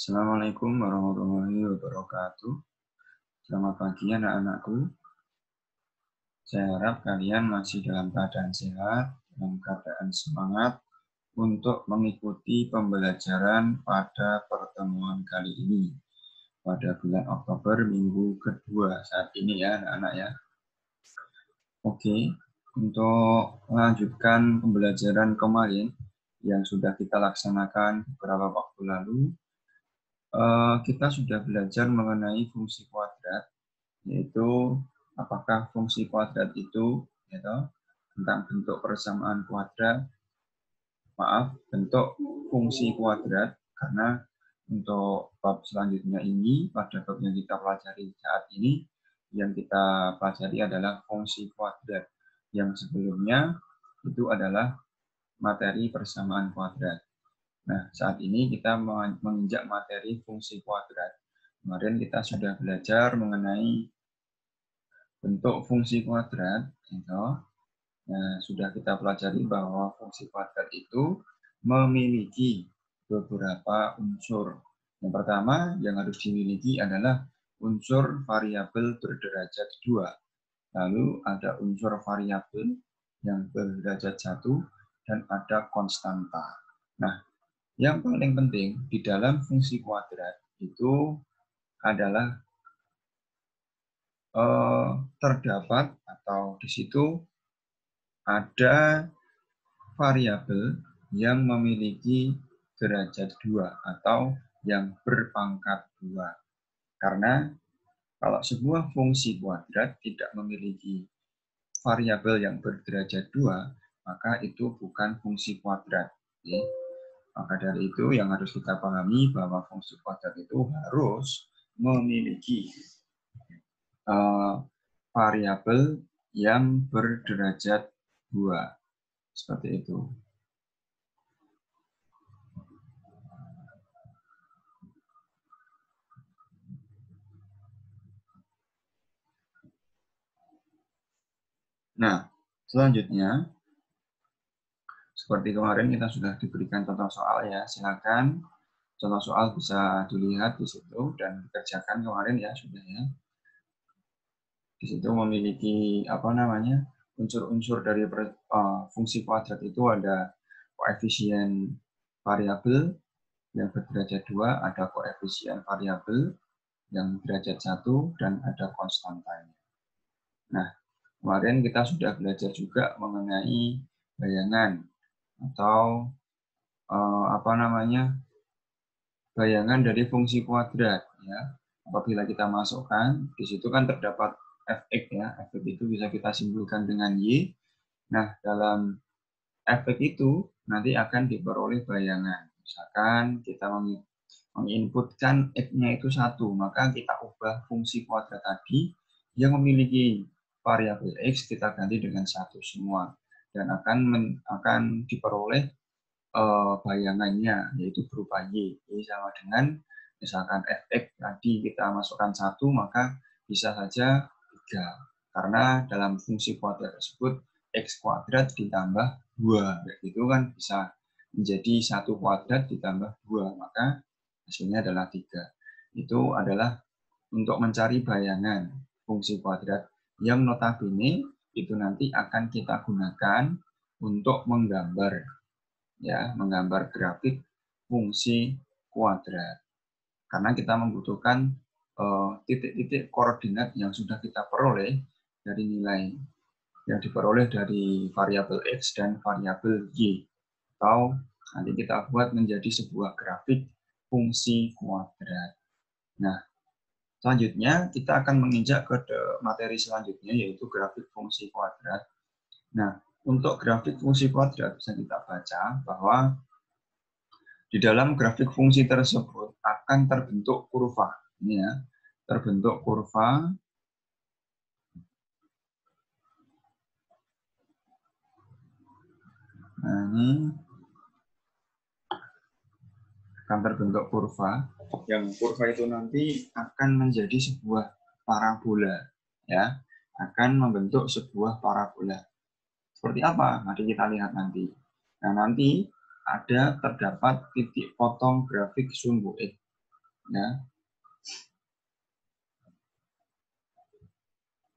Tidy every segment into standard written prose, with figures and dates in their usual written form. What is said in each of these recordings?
Assalamualaikum warahmatullahi wabarakatuh. Selamat pagi anak-anakku. Saya harap kalian masih dalam keadaan sehat, dalam keadaan semangat untuk mengikuti pembelajaran pada pertemuan kali ini. Pada bulan Oktober minggu kedua saat ini ya anak-anak ya. Oke, untuk melanjutkan pembelajaran kemarin yang sudah kita laksanakan beberapa waktu lalu, kita sudah belajar mengenai fungsi kuadrat, yaitu apakah fungsi kuadrat itu tentang bentuk persamaan kuadrat, bentuk fungsi kuadrat, karena untuk bab selanjutnya ini, pada bab yang kita pelajari saat ini, yang kita pelajari adalah fungsi kuadrat, yang sebelumnya itu adalah materi persamaan kuadrat. Nah, saat ini kita menginjak materi fungsi kuadrat. Kemarin kita sudah belajar mengenai bentuk fungsi kuadrat. Nah, sudah kita pelajari bahwa fungsi kuadrat itu memiliki beberapa unsur. Yang pertama yang harus dimiliki adalah unsur variabel berderajat 2. Lalu ada unsur variabel yang berderajat 1 dan ada konstanta. Nah, yang paling penting di dalam fungsi kuadrat itu adalah terdapat atau di situ ada variabel yang memiliki derajat 2 atau yang berpangkat 2. Karena kalau sebuah fungsi kuadrat tidak memiliki variabel yang berderajat 2, maka itu bukan fungsi kuadrat. Oke. Maka dari itu yang harus kita pahami bahwa fungsi kuadrat itu harus memiliki variabel yang berderajat 2. Seperti itu. Nah, selanjutnya, seperti kemarin kita sudah diberikan contoh soal ya, silakan contoh soal bisa dilihat di situ dan dikerjakan kemarin ya sudah ya. Di situ memiliki unsur-unsur dari fungsi kuadrat itu ada koefisien variabel yang berderajat 2, ada koefisien variabel yang derajat 1 dan ada konstantanya. Nah, kemarin kita sudah belajar juga mengenai bayangan atau bayangan dari fungsi kuadrat ya. Apabila kita masukkan, di situ kan terdapat fx ya. Fx itu bisa kita simpulkan dengan y. Nah, dalam fx itu nanti akan diperoleh bayangan. Misalkan kita menginputkan x-nya itu 1, maka kita ubah fungsi kuadrat tadi yang memiliki variabel x kita ganti dengan 1 semua dan akan diperoleh bayangannya yaitu berupa y. Jadi sama dengan misalkan fx tadi kita masukkan 1 maka bisa saja 3 karena dalam fungsi kuadrat tersebut x kuadrat ditambah 2 begitu kan bisa menjadi 1 kuadrat ditambah 2 maka hasilnya adalah 3. Itu adalah untuk mencari bayangan fungsi kuadrat yang notabene itu nanti akan kita gunakan untuk menggambar grafik fungsi kuadrat. Karena kita membutuhkan titik-titik koordinat yang sudah kita peroleh dari nilai yang diperoleh dari variabel x dan variabel y. Atau nanti kita buat menjadi sebuah grafik fungsi kuadrat. Nah, selanjutnya kita akan menginjak ke materi selanjutnya yaitu grafik fungsi kuadrat. Nah, untuk grafik fungsi kuadrat bisa kita baca bahwa di dalam grafik fungsi tersebut akan terbentuk kurva. Ini ya, terbentuk kurva. Nah, ini akan terbentuk kurva. Yang kurva itu nanti akan menjadi sebuah parabola. Ya, akan membentuk sebuah parabola. Seperti apa? Mari kita lihat nanti. Nah, nanti terdapat titik potong grafik sumbu X. Ya.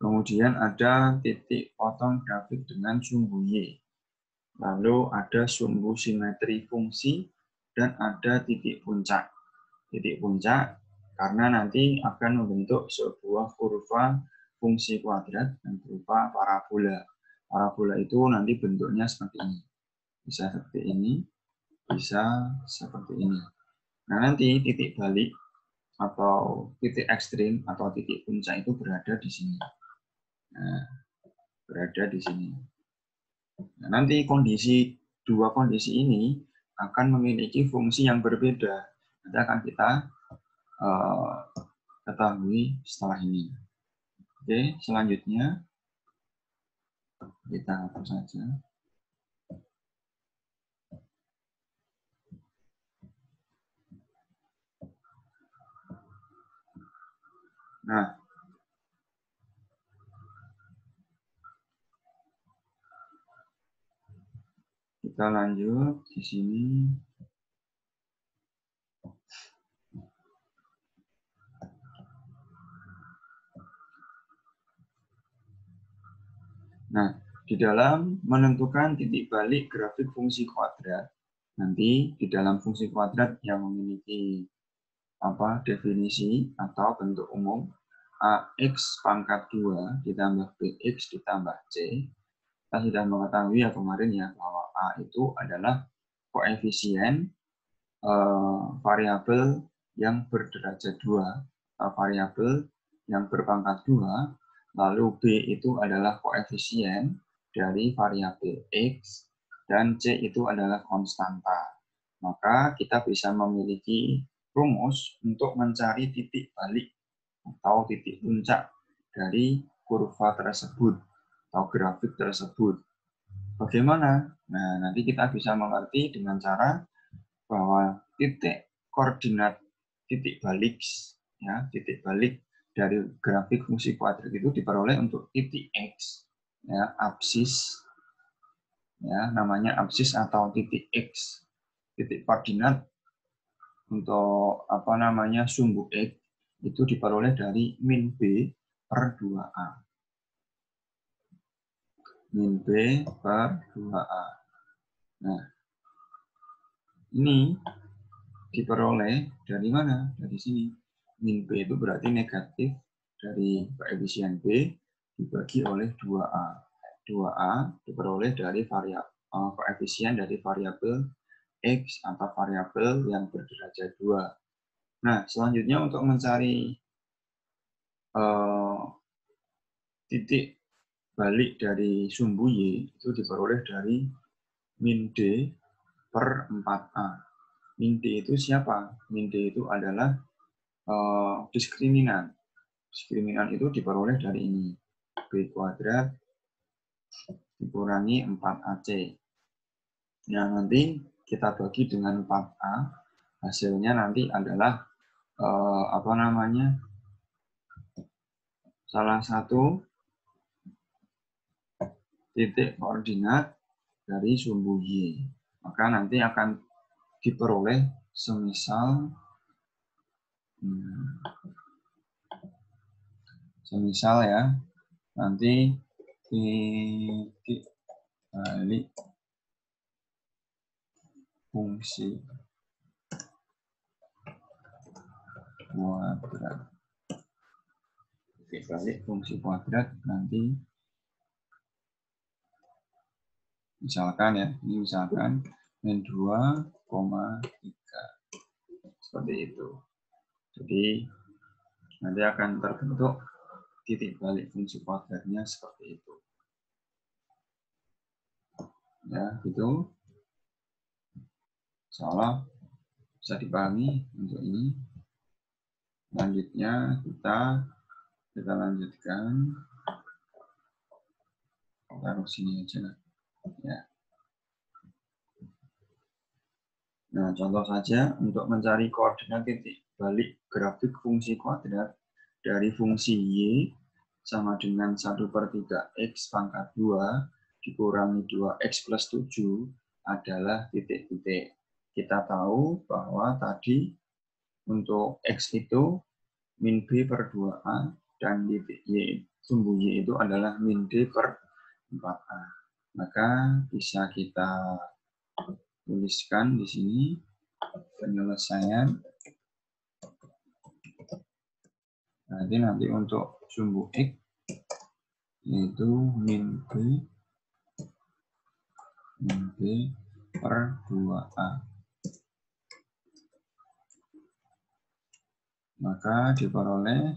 Kemudian ada titik potong grafik dengan sumbu Y. Lalu ada sumbu simetri fungsi dan ada titik puncak. Titik puncak karena nanti akan membentuk sebuah kurva fungsi kuadrat yang berupa parabola. Parabola itu nanti bentuknya seperti ini. Bisa seperti ini, bisa seperti ini. Nah, nanti titik balik atau titik ekstrim atau titik puncak itu berada di sini. Nah, berada di sini. Nah, nanti dua kondisi ini akan memiliki fungsi yang berbeda. Nanti akan kita ketahui setelah ini. Oke, selanjutnya kita hapus saja. Nah, kita lanjut di sini. Nah, di dalam menentukan titik balik grafik fungsi kuadrat, nanti di dalam fungsi kuadrat yang memiliki definisi atau bentuk umum AX pangkat 2 ditambah BX ditambah C, kita sudah mengetahui ya kemarin ya bahwa A itu adalah koefisien variabel yang berderajat 2 atau variabel yang berpangkat 2, lalu B itu adalah koefisien dari variabel X, dan C itu adalah konstanta. Maka kita bisa memiliki rumus untuk mencari titik balik atau titik puncak dari kurva tersebut atau grafik tersebut. Bagaimana? Nah, nanti kita bisa mengerti dengan cara bahwa titik koordinat titik balik dari grafik fungsi kuadrat itu diperoleh untuk titik X, ya, absis, ya, namanya absis atau titik X. Titik koordinat untuk sumbu X itu diperoleh dari min B per 2A. Min B per 2A. Nah, ini diperoleh dari mana? Dari sini. Min B itu berarti negatif dari koefisien B dibagi oleh 2A. 2A diperoleh dari koefisien dari variabel X atau variabel yang berderajat 2. Nah, selanjutnya untuk mencari titik balik dari sumbu Y itu diperoleh dari min D per 4A. Min D itu siapa? Min D itu adalah diskriminan. Diskriminan itu diperoleh dari ini. B kuadrat dikurangi 4AC. Nah, nanti kita bagi dengan 4A. Hasilnya nanti adalah salah satu titik koordinat dari sumbu Y. Maka nanti akan diperoleh semisal ya, nanti titik balik fungsi kuadrat. Titik balik fungsi kuadrat nanti misalkan ya, ini misalkan min 2,3 seperti itu. Jadi nanti akan terbentuk titik balik fungsi kuadratnya seperti itu. Ya, gitu. Seolah bisa dipahami untuk ini. Selanjutnya kita lanjutkan. Taruh sini aja lah. Ya. Nah, contoh saja untuk mencari koordinat titik balik grafik fungsi kuadrat dari fungsi Y sama dengan 1/3 X pangkat 2 dikurangi 2X plus 7 adalah titik-titik. Kita tahu bahwa tadi untuk X itu min B per 2A, dan sumbu Y itu adalah min D per 4A. Maka bisa kita tuliskan di sini penyelesaian. Nanti untuk sumbu X yaitu min B per 2A. Maka diperoleh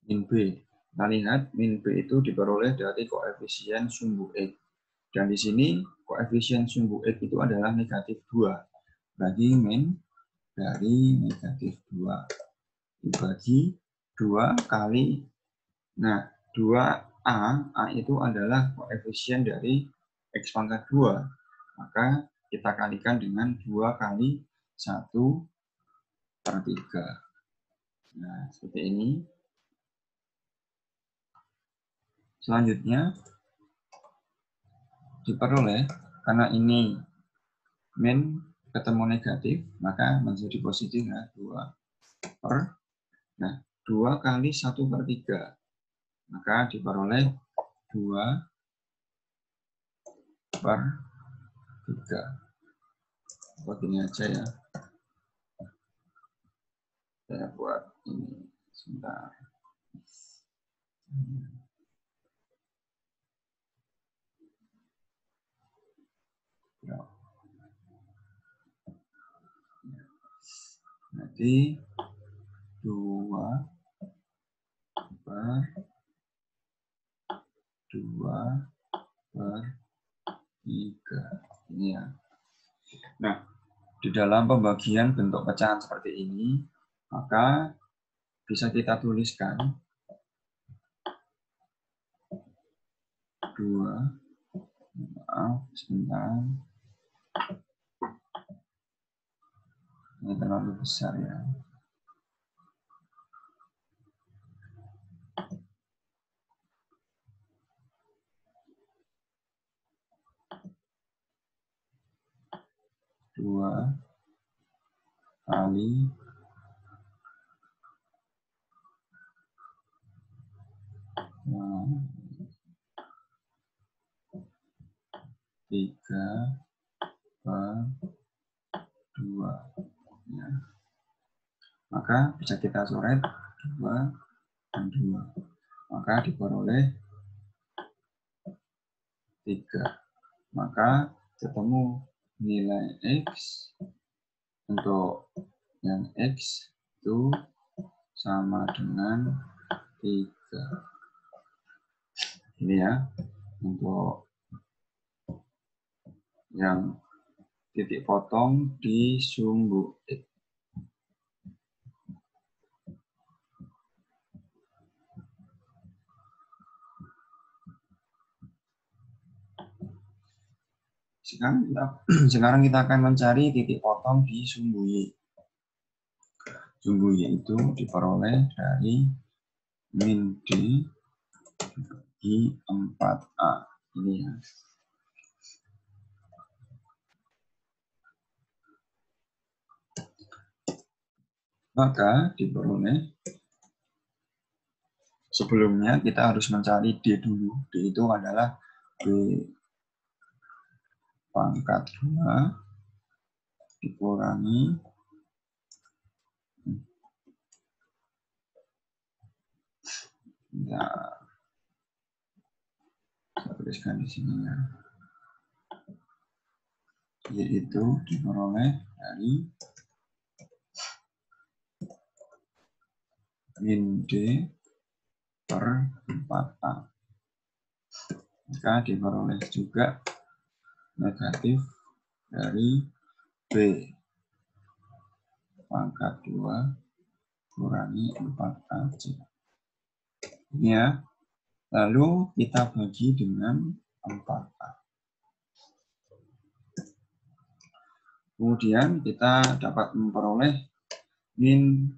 min B. Kita lihat min B itu diperoleh dari koefisien sumbu X. Dan di sini koefisien sumbu X itu adalah negatif 2. Berarti min dari negatif 2 dibagi 2 kali. Nah, 2A, A itu adalah koefisien dari X pangkat 2. Maka kita kalikan dengan 2 kali 1/3. Nah, seperti ini. Selanjutnya, diperoleh, karena ini min ketemu negatif, maka menjadi positif ya, 2 kali 1/3. Maka diperoleh 2/3. Begini aja ya. Saya buat ini sebentar. Nanti 2/3 ini ya. Nah, di dalam pembagian bentuk pecahan seperti ini, maka bisa kita tuliskan 2, sebentar. Ini terlalu besar ya. Dua kali 3/2 ya. Maka bisa kita coret 2 dan 2. Maka diperoleh 3. Maka ketemu nilai X untuk yang X itu sama dengan 3. Ini ya, untuk yang titik potong di sumbu X. Sekarang kita akan mencari titik potong di sumbu Y. Sumbu Y itu diperoleh dari min D dibagi 4A. Ini ya. Maka diperoleh, sebelumnya kita harus mencari D dulu. D itu adalah B pangkat 2 dikurangi ya, saya tuliskan di sini ya, yaitu diperoleh dari min D per 4A. Maka diperoleh juga negatif dari B pangkat 2 kurangi 4A. Ini ya. Lalu kita bagi dengan 4A. Kemudian kita dapat memperoleh min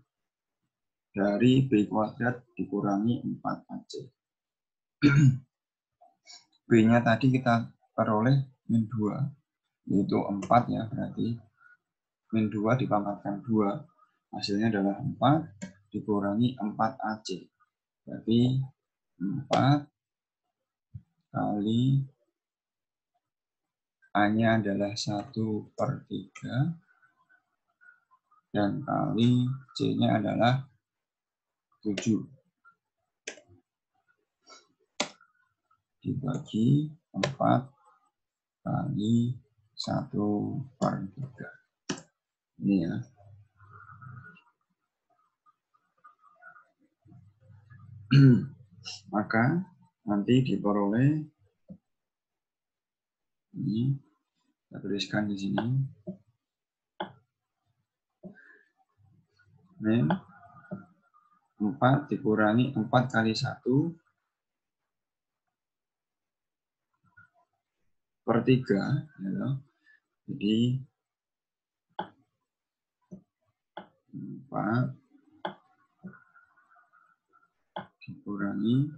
dari B kuadrat dikurangi 4AC. B-nya tadi kita peroleh min 2, yaitu 4 ya, berarti min 2 dipangkatkan 2, hasilnya adalah 4 dikurangi 4AC. Berarti 4 kali A-nya adalah 1/3 dan kali C-nya adalah 7 dibagi 4 kali 1/3. Ini ya. Maka nanti diperoleh, ini kita tuliskan di sini, min 4 dikurangi 4 kali 1/3, ya. Jadi 4 dikurangi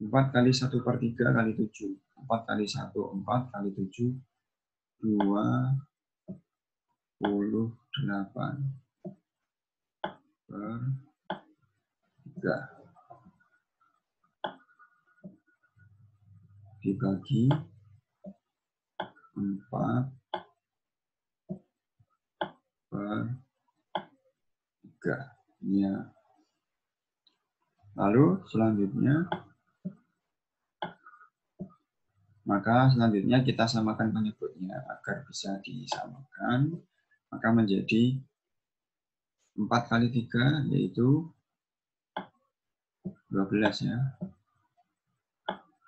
4 kali 1/3 kali 7. 4 kali 1, 4 kali 7, 28/3 dibagi 4/3. Ya. Lalu selanjutnya, kita samakan penyebutnya agar bisa disamakan. Maka menjadi 4 kali 3 yaitu 12 ya.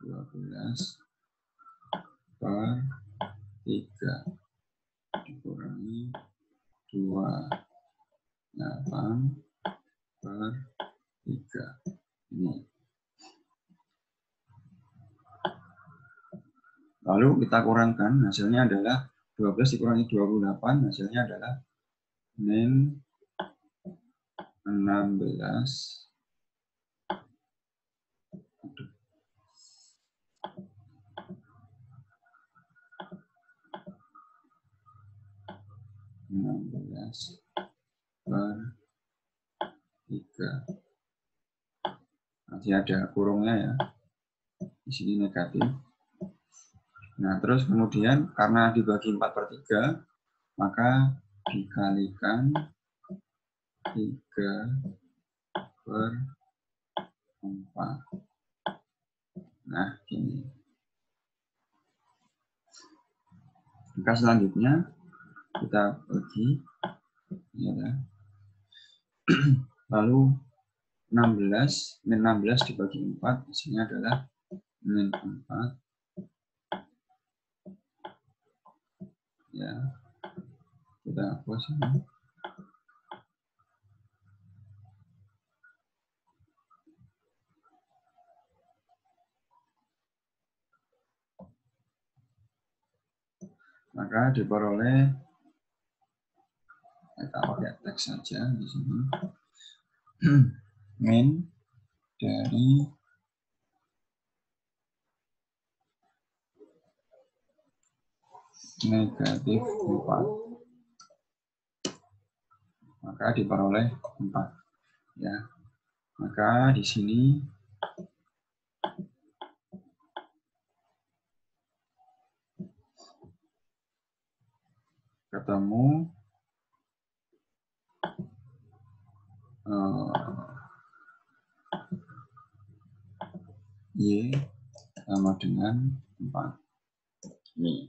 12/3 dikurangi 28/3. Ini. Lalu kita kurangkan, hasilnya adalah 12 dikurangi 28, hasilnya adalah min 16. per 3. Nanti ada kurungnya ya. Di sini negatif. Nah, terus kemudian karena dibagi 4/3, maka dikalikan 3/4. Nah, ini. Maka selanjutnya kita bagi, ya. Lalu 16, min 16 dibagi 4, hasilnya adalah min 4. Ya, kita hapus ini. Maka diperoleh, kita pakai teks saja di sini, min dari negatif 4. Maka diperoleh 4. Ya. Maka di sini ketemu Y sama dengan 4. Ini.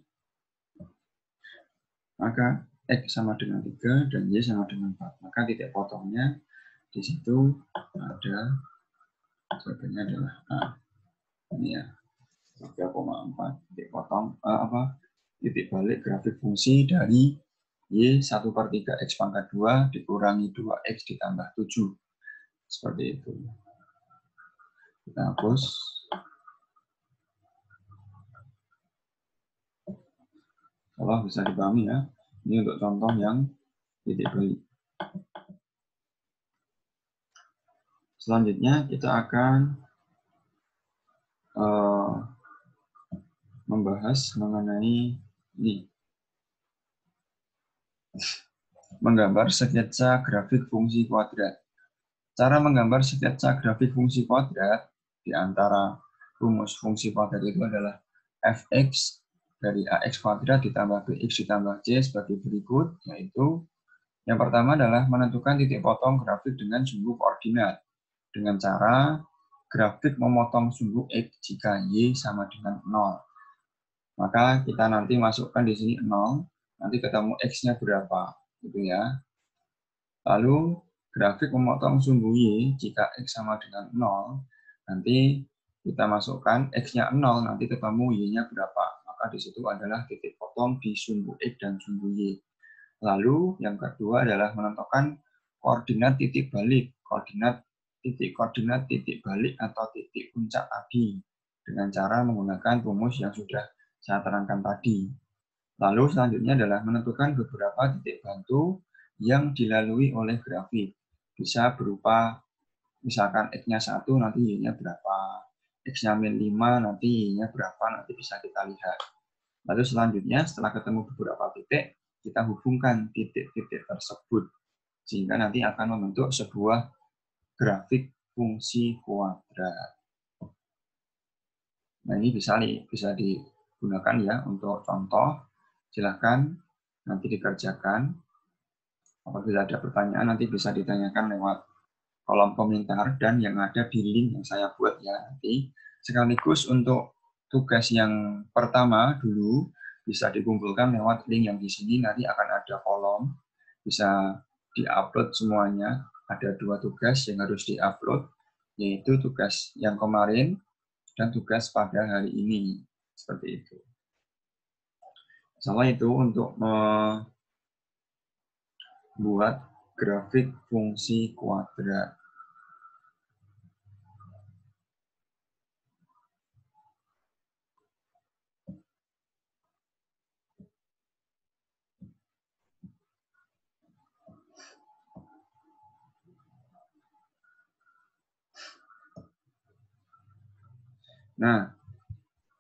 Maka X sama dengan 3 dan Y sama dengan 4. Maka titik potongnya di situ ada, jawabannya adalah A. Ini ya. 3,4 titik potong, titik balik grafik fungsi dari Y 1/3 X pangkat 2 dikurangi 2X ditambah 7. Seperti itu. Kita hapus. Kalau bisa dipahami ya. Ini untuk contoh yang titik balik. Selanjutnya kita akan membahas mengenai ini. menggambar sketsa grafik fungsi kuadrat. Cara menggambar sketsa grafik fungsi kuadrat di antara rumus fungsi kuadrat itu adalah fx dari ax kuadrat ditambah bx ditambah c sebagai berikut, yaitu yang pertama adalah menentukan titik potong grafik dengan sumbu koordinat dengan cara grafik memotong sumbu x jika y sama dengan 0. Maka kita nanti masukkan di sini 0, nanti ketemu x-nya berapa, gitu ya. Lalu grafik memotong sumbu y jika x sama dengan 0, nanti kita masukkan x-nya 0, nanti ketemu y-nya berapa. Maka di situ adalah titik potong di sumbu x dan sumbu y. Lalu yang kedua adalah menentukan koordinat titik balik, koordinat titik balik atau titik puncak tadi dengan cara menggunakan rumus yang sudah saya terangkan tadi. Lalu selanjutnya adalah menentukan beberapa titik bantu yang dilalui oleh grafik. Bisa berupa misalkan x-nya 1 nanti y-nya berapa, x-nya min 5 nanti y-nya berapa, nanti bisa kita lihat. Lalu selanjutnya setelah ketemu beberapa titik, kita hubungkan titik-titik tersebut sehingga nanti akan membentuk sebuah grafik fungsi kuadrat. Nah, ini bisa digunakan ya untuk contoh. Silahkan nanti dikerjakan. Apabila ada pertanyaan nanti bisa ditanyakan lewat kolom komentar dan yang ada di link yang saya buat ya nanti. Sekaligus untuk tugas yang pertama dulu bisa dikumpulkan lewat link yang di sini, nanti akan ada kolom, bisa diupload semuanya. Ada 2 tugas yang harus diupload, yaitu tugas yang kemarin dan tugas pada hari ini. Seperti itu. Sama itu untuk membuat grafik fungsi kuadrat. Nah,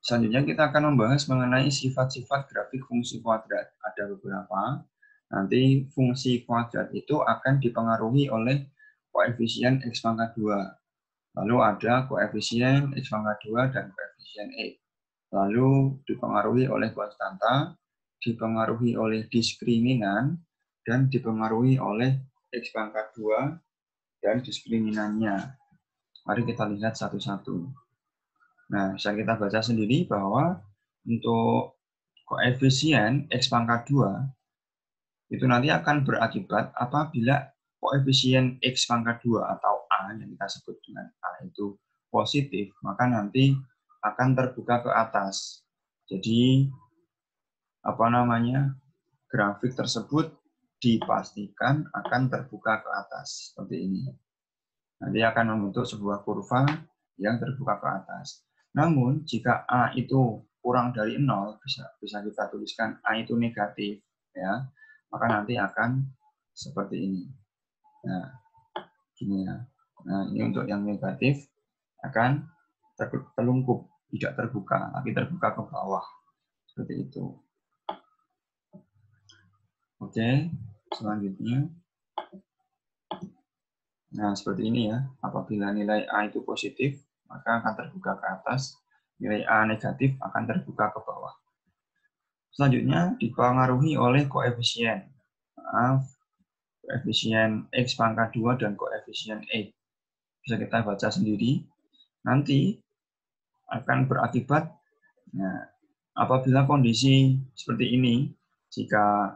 selanjutnya kita akan membahas mengenai sifat-sifat grafik fungsi kuadrat. Ada beberapa. Nanti fungsi kuadrat itu akan dipengaruhi oleh koefisien x pangkat 2. Lalu ada koefisien x pangkat 2 dan koefisien x. Lalu dipengaruhi oleh konstanta, dipengaruhi oleh diskriminan, dan dipengaruhi oleh x pangkat 2 dan diskriminannya. Mari kita lihat satu-satu. Nah, bisa kita baca sendiri bahwa untuk koefisien x pangkat 2 itu nanti akan berakibat apabila koefisien x pangkat 2 atau A yang kita sebut dengan A itu positif, maka nanti akan terbuka ke atas. Jadi, grafik tersebut dipastikan akan terbuka ke atas. Seperti ini. Nanti akan membentuk sebuah kurva yang terbuka ke atas. Namun, jika A itu kurang dari 0, bisa kita tuliskan A itu negatif, ya, maka nanti akan seperti ini. Nah, gini ya. Nah, ini untuk yang negatif akan terlungkup, tidak terbuka, tapi terbuka ke bawah. Seperti itu. Oke, selanjutnya. Nah, seperti ini ya. Apabila nilai A itu positif, maka akan terbuka ke atas. Nilai A negatif akan terbuka ke bawah. Selanjutnya dipengaruhi oleh koefisien. Koefisien X pangkat 2 dan koefisien X. Bisa kita baca sendiri. Nanti akan berakibat, nah, apabila kondisi seperti ini, jika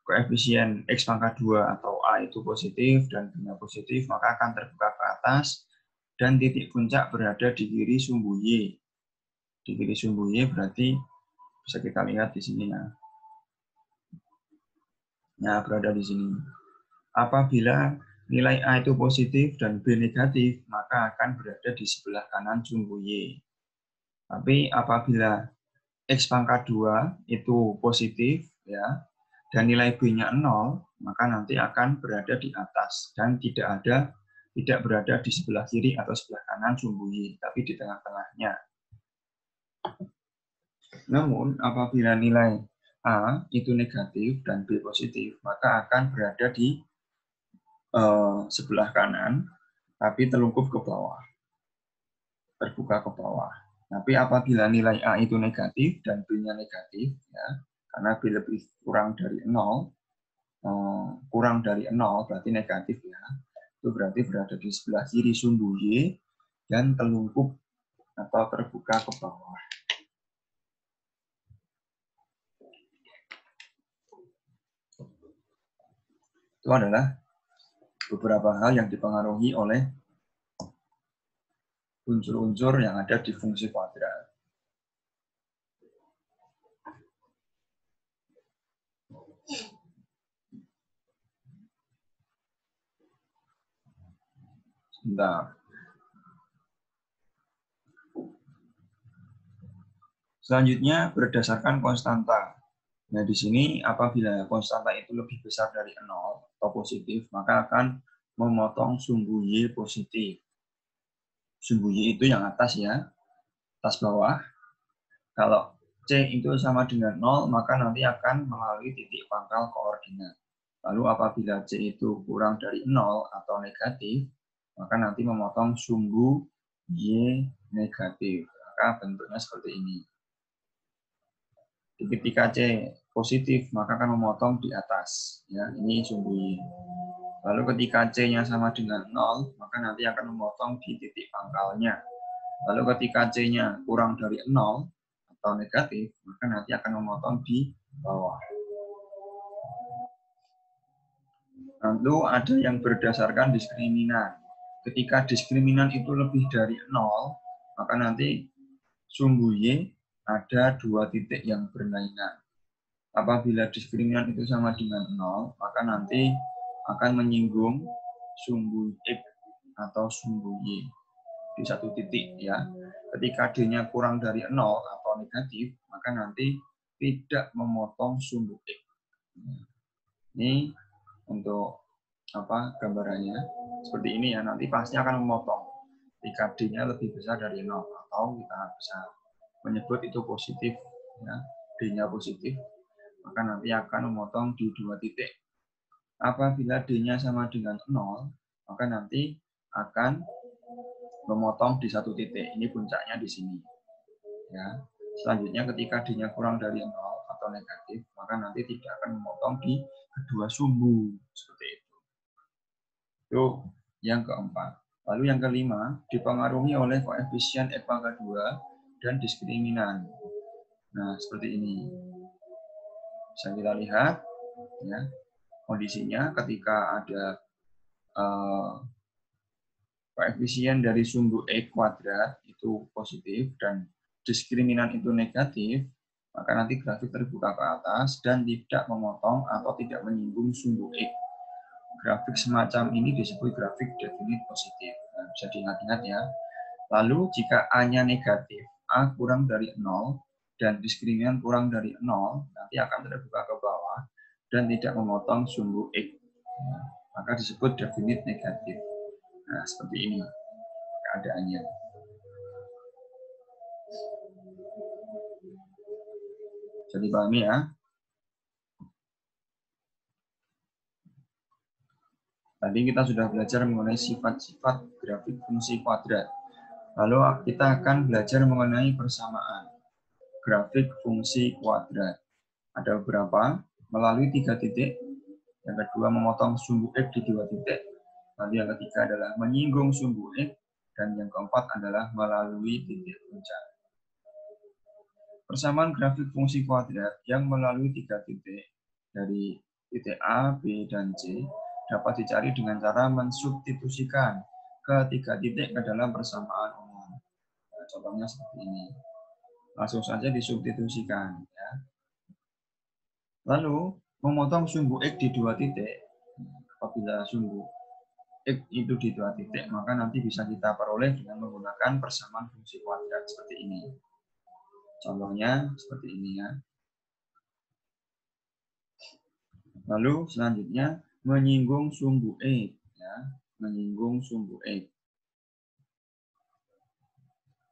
koefisien X pangkat 2 atau A itu positif dan B-nya positif, maka akan terbuka ke atas dan titik puncak berada di kiri sumbu Y. Di kiri sumbu Y berarti bisa kita lihat di sini ya. Nah, berada di sini. Apabila nilai A itu positif dan B negatif, maka akan berada di sebelah kanan sumbu Y. Tapi apabila X pangkat 2 itu positif, ya, dan nilai B-nya 0, maka nanti akan berada di atas dan tidak berada di sebelah kiri atau sebelah kanan sumbu Y, tapi di tengah-tengahnya. Namun, apabila nilai A itu negatif dan B positif, maka akan berada di sebelah kanan, tapi telungkup ke bawah, terbuka ke bawah. Tapi apabila nilai A itu negatif dan B-nya negatif, ya, karena B lebih kurang dari 0, berarti negatif ya, itu berarti berada di sebelah kiri sumbu Y dan telungkup atau terbuka ke bawah. Itu adalah beberapa hal yang dipengaruhi oleh unsur-unsur yang ada di fungsi kuadrat. Sebentar. Selanjutnya berdasarkan konstanta. Nah, di sini apabila konstanta itu lebih besar dari 0 atau positif, maka akan memotong sumbu Y positif. Sumbu Y itu yang atas ya, atas bawah. Kalau C itu sama dengan 0, maka nanti akan melalui titik pangkal koordinat. Lalu apabila C itu kurang dari 0 atau negatif, maka nanti memotong sumbu Y negatif. Maka bentuknya seperti ini. Ketika C positif, maka akan memotong di atas. Ya, ini sumbu Y. Lalu ketika C-nya sama dengan 0, maka nanti akan memotong di titik pangkalnya. Lalu ketika C-nya kurang dari 0 atau negatif, maka nanti akan memotong di bawah. Lalu ada yang berdasarkan diskriminan. Ketika diskriminan itu lebih dari 0, maka nanti sumbu Y ada 2 titik yang berlainan. Apabila diskriminan itu sama dengan 0, maka nanti akan menyinggung sumbu X atau sumbu Y di satu titik ya. Ketika D-nya kurang dari 0 atau negatif, maka nanti tidak memotong sumbu X. Ini untuk gambarannya seperti ini ya. Nanti pasti akan memotong ketika D-nya lebih besar dari 0 atau kita bisa menyebut itu positif ya. D-nya positif, maka nanti akan memotong di 2 titik. Apabila D-nya sama dengan 0, maka nanti akan memotong di 1 titik. Ini puncaknya di sini. Ya. Selanjutnya ketika D-nya kurang dari 0 atau negatif, maka nanti tidak akan memotong di kedua sumbu. Seperti itu. Itu yang keempat. Lalu yang kelima, dipengaruhi oleh koefisien X pangkat 2 dan diskriminan. Nah, seperti ini. Bisa kita lihat ya, kondisinya ketika ada koefisien dari sumbu X kuadrat itu positif dan diskriminan itu negatif, maka nanti grafik terbuka ke atas dan tidak memotong atau tidak menyinggung sumbu X. Grafik semacam ini disebut grafik definit positif. Nah, bisa diingat-ingat ya. Lalu jika A-nya negatif, A kurang dari 0, dan diskriminan kurang dari 0, nanti akan terbuka ke bawah dan tidak memotong sumbu X. Nah, maka disebut definit negatif. Nah, seperti ini keadaannya. Jadi dipahami ya. Tadi kita sudah belajar mengenai sifat-sifat grafik fungsi kuadrat. Lalu kita akan belajar mengenai persamaan grafik fungsi kuadrat. Ada beberapa, melalui 3 titik. Yang kedua, memotong sumbu X di 2 titik. Lalu yang ketiga adalah menyinggung sumbu X. Dan yang keempat adalah melalui titik puncak. Persamaan grafik fungsi kuadrat yang melalui 3 titik dari titik A, B, dan C dapat dicari dengan cara mensubstitusikan ketiga titik ke dalam persamaan umum. Nah, contohnya seperti ini. Langsung saja disubstitusikan. Ya. Lalu, memotong sumbu X di 2 titik. Apabila sumbu X itu di 2 titik, maka nanti bisa kita peroleh dengan menggunakan persamaan fungsi kuadrat seperti ini. Contohnya seperti ini ya. Lalu selanjutnya menyinggung sumbu X ya, menyinggung sumbu X.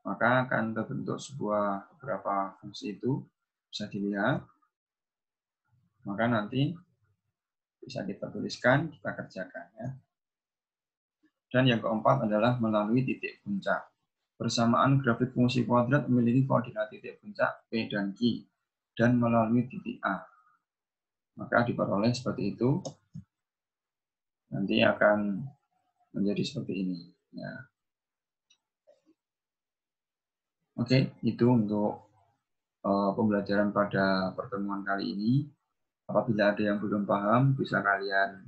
Maka akan terbentuk sebuah beberapa fungsi itu bisa dilihat. Maka nanti bisa kita tuliskan, kita kerjakan ya. Dan yang keempat adalah melalui titik puncak. Persamaan grafik fungsi kuadrat memiliki koordinat titik puncak P dan Q dan melalui titik A. Maka diperoleh seperti itu. Nanti akan menjadi seperti ini. Ya. Oke, itu untuk pembelajaran pada pertemuan kali ini. Apabila ada yang belum paham, bisa kalian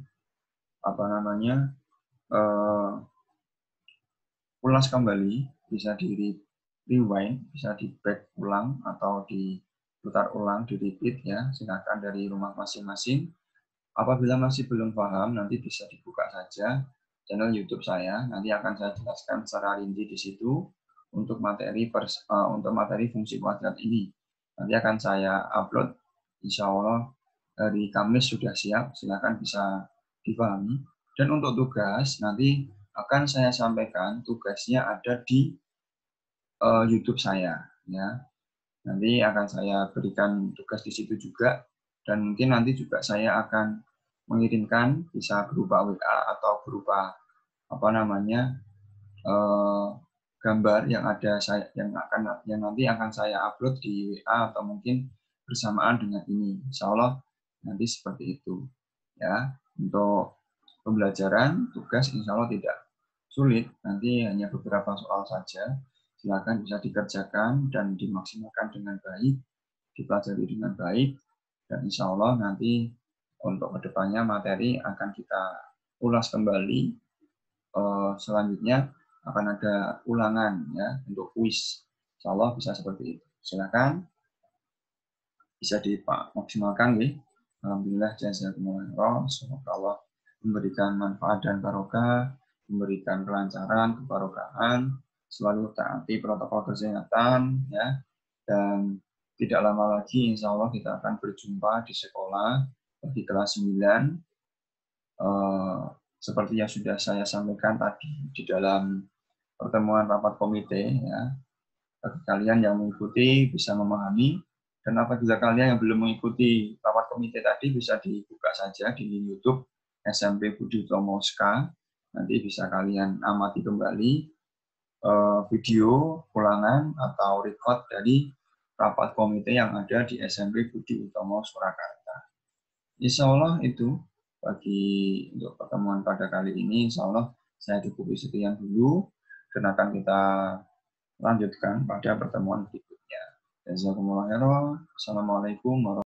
ulas kembali, bisa di rewind, bisa di back ulang atau diputar ulang, di repeat ya. Silakan dari rumah masing-masing. Apabila masih belum paham, nanti bisa dibuka saja channel YouTube saya. Nanti akan saya jelaskan secara rinci di situ untuk materi fungsi kuadrat ini. Nanti akan saya upload, insya Allah hari Kamis sudah siap. Silakan bisa dipahami. Dan untuk tugas nanti akan saya sampaikan tugasnya ada di YouTube saya. Ya, nanti akan saya berikan tugas di situ juga. Dan mungkin nanti juga saya akan mengirimkan bisa berupa WA atau berupa gambar yang ada yang nanti akan saya upload di WA atau mungkin bersamaan dengan ini. Insya Allah nanti seperti itu ya. Untuk pembelajaran tugas insya Allah tidak sulit, nanti hanya beberapa soal saja. Silakan bisa dikerjakan dan dimaksimalkan dengan baik, dipelajari dengan baik, dan insya Allah nanti untuk kedepannya materi akan kita ulas kembali. Selanjutnya akan ada ulangan ya untuk kuis. Insya Allah bisa seperti itu. Silakan bisa dimaksimalkan ya. Alhamdulillah jazakumullah. Semoga Allah memberikan manfaat dan barokah, memberikan kelancaran, kebarokahan, selalu taati protokol kesehatan ya. Dan tidak lama lagi insya Allah kita akan berjumpa di sekolah di kelas 9. Seperti yang sudah saya sampaikan tadi di dalam pertemuan rapat komite ya. Bagi kalian yang mengikuti bisa memahami, dan apabila kalian yang belum mengikuti rapat komite tadi bisa dibuka saja di YouTube SMP Budi Utomo SK. Nanti bisa kalian amati kembali video ulangan atau record dari rapat komite yang ada di SMP Budi Utomo Surakarta. Insya Allah itu bagi untuk pertemuan pada kali ini. Insya Allah saya cukupi sekian dulu dan akan kita lanjutkan pada pertemuan berikutnya. Jazakumullah khairan. Assalamualaikum warahmatullahi wabarakatuh.